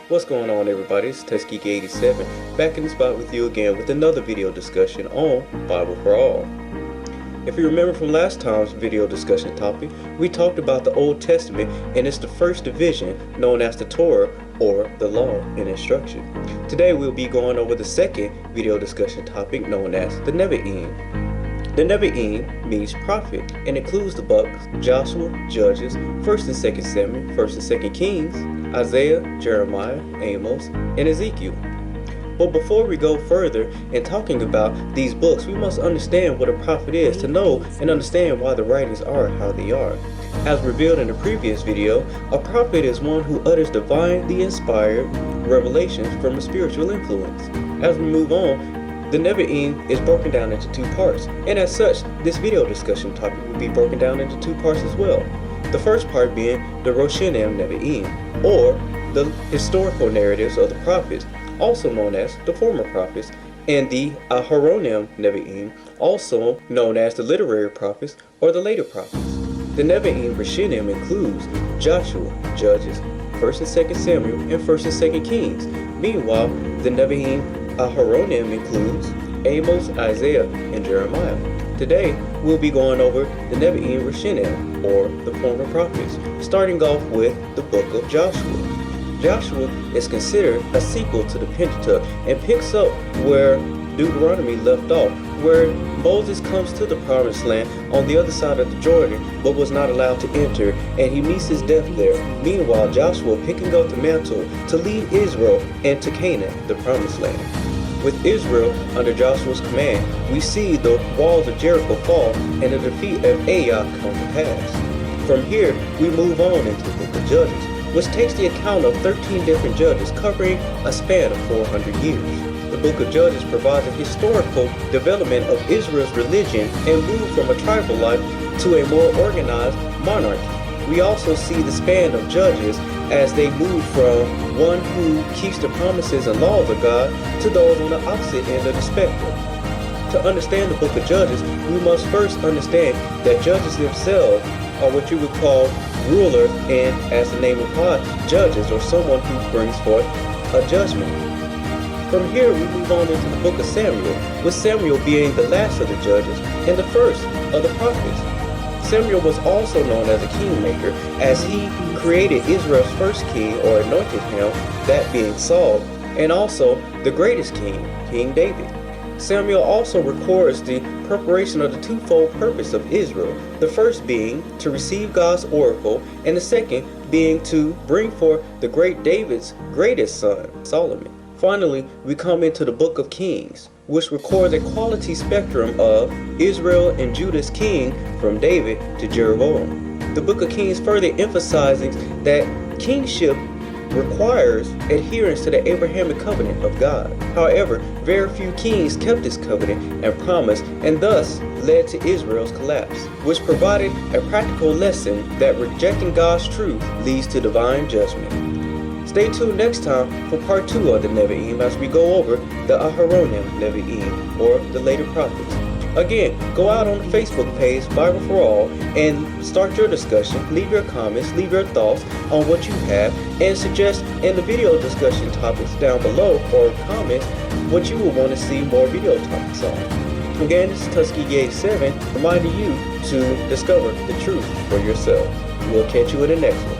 What's going on, everybody? It's Tuskegee87 back in the spot with you again with another video discussion on Bible for All. If you remember from last time's video discussion topic, we talked about the Old Testament and it's the first division known as the Torah, or the law and instruction. Today we'll be going over the second video discussion topic known as the Nevi'im. The Nevi'im means prophet and includes the books Joshua, Judges, 1st and 2nd Samuel, 1st and 2nd Kings, Isaiah, Jeremiah, Amos, and Ezekiel. But before we go further in talking about these books, we must understand what a prophet is to know and understand why the writings are how they are. As revealed in the previous video, a prophet is one who utters divinely inspired revelations from a spiritual influence. As we move on, the Nevi'im is broken down into two parts, and as such, this video discussion topic will be broken down into two parts as well. The first part being the Roshanim Nevi'im, or the historical narratives of the prophets, also known as the former prophets, and the Aharonim Nevi'im, also known as the literary prophets or the later prophets. The Nevi'im Roshanim includes Joshua, Judges, 1st and 2nd Samuel, and 1st and 2nd Kings. Meanwhile, the Nevi'im Aharonim includes Amos, Isaiah, and Jeremiah. Today, we'll be going over the Nevi'im Roshanim, or the former prophets, starting off with the book of Joshua. Joshua is considered a sequel to the Pentateuch and picks up where Deuteronomy left off, where Moses comes to the promised land on the other side of the Jordan but was not allowed to enter, and he meets his death there. Meanwhile, Joshua picking up the mantle to lead Israel into Canaan, the promised land. With Israel under Joshua's command, we see the walls of Jericho fall and the defeat of Ai come to pass. From here, we move on into the book of Judges, which takes the account of 13 different judges covering a span of 400 years. The book of Judges provides a historical development of Israel's religion and move from a tribal life to a more organized monarchy. We also see the span of judges as they move from one who keeps the promises and laws of God to those on the opposite end of the spectrum. To understand the book of Judges, we must first understand that judges themselves are what you would call rulers, and as the name implies, judges, or someone who brings forth a judgment. From here we move on into the book of Samuel, with Samuel being the last of the judges and the first of the prophets. Samuel was also known as a kingmaker, as he created Israel's first king, or anointed him, that being Saul, and also the greatest king, King David. Samuel also records the preparation of the twofold purpose of Israel, the first being to receive God's oracle, and the second being to bring forth the great David's greatest son, Solomon. Finally, we come into the book of Kings, which records a quality spectrum of Israel and Judah's king from David to Jeroboam. The book of Kings further emphasizes that kingship requires adherence to the Abrahamic covenant of God. However, very few kings kept this covenant and promise, and thus led to Israel's collapse, which provided a practical lesson that rejecting God's truth leads to divine judgment. Stay tuned next time for part 2 of the Nevi'im as we go over the Aharonim Nevi'im, or the later prophets. Again, go out on the Facebook page, Bible for All, and start your discussion. Leave your comments, leave your thoughts on what you have, and suggest in the video discussion topics down below, or comments, what you would want to see more video topics on. Again, this is Tuskegee87 reminding you to discover the truth for yourself. We'll catch you in the next one.